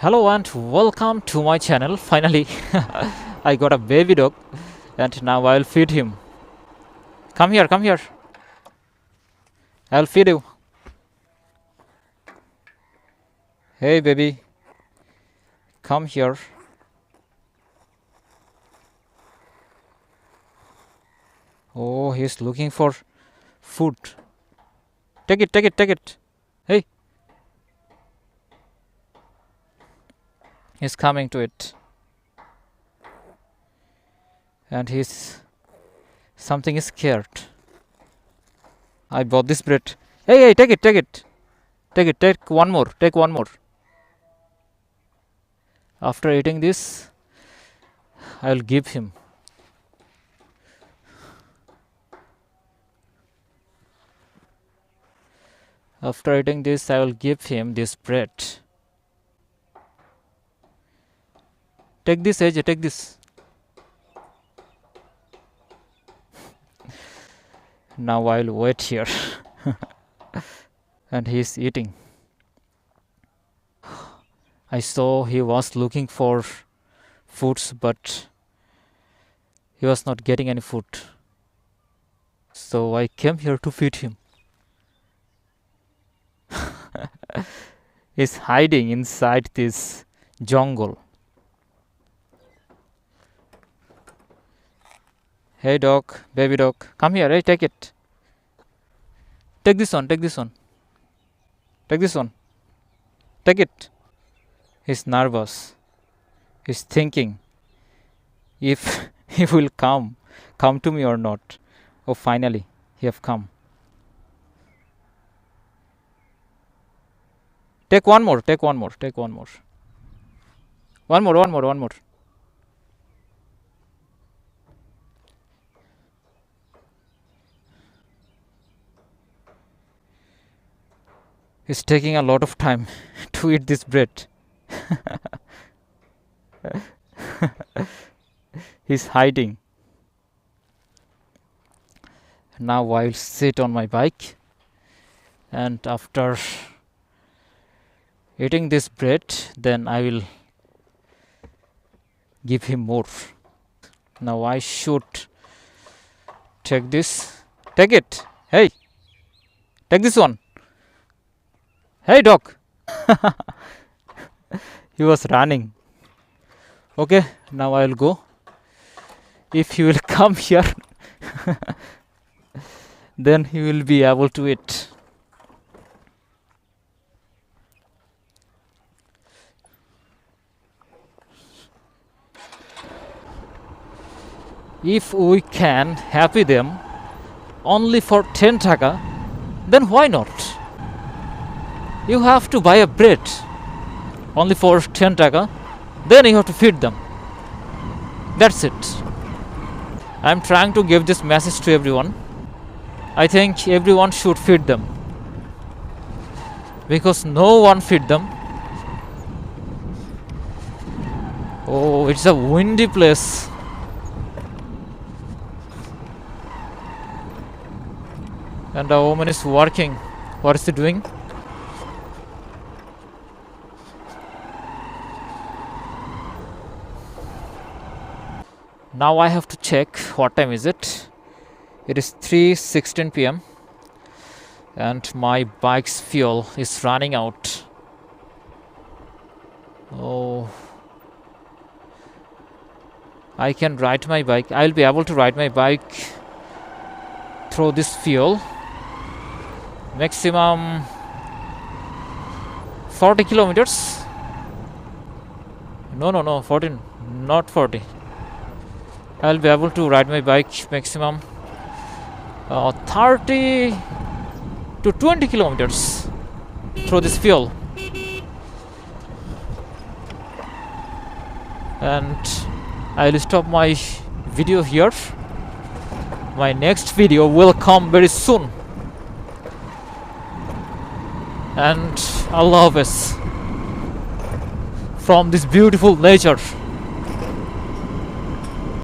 Hello and welcome to my channel. Finally, I got a baby dog and now I'll feed him. Come here, come here. I'll feed you. Hey baby, come here. Oh, he's looking for food. Take it, take it, take it. Hey, he's coming to it. And he's something is scared. I bought this bread. Hey, hey, take it, take it. Take it, take one more, take one more. After eating this, I'll give him. After eating this, I will give him this bread. Take this, AJ, take this. Now I'll wait here. And he's eating. I saw he was looking for foods, but he was not getting any food. So I came here to feed him. He's hiding inside this jungle. Hey dog, baby dog, come here. Hey, take it. Take this one, take this one. Take this one. Take it. He's nervous. He's thinking if he will come to me or not. Oh, finally, he have come. Take one more, take one more, take one more. One more, one more, one more. It's taking a lot of time to eat this bread. He's hiding. Now I'll sit on my bike, and after eating this bread, then I will give him more. Now I should take this. Take it. Hey, take this one. Hey dog. He was running. Okay, now I will go. If he will come here, then he will be able to eat. If we can happy them only for 10 taka, then why not? You have to buy a bread only for 10 taka, then you have to feed them. That's it. I'm trying to give this message to everyone. I think everyone should feed them, because no one feed them. Oh, it's a windy place. And a woman is working. What is she doing? Now I have to check what time is it. It is 3:16 p.m. and my bike's fuel is running out. Oh, I can ride my bike. I'll be able to ride my bike through this fuel maximum 40 kilometers. No, 14, not 40. I'll be able to ride my bike maximum 30 to 20 kilometers through this fuel. And I'll stop my video here. My next video will come very soon. And Allah Hafiz from this beautiful nature.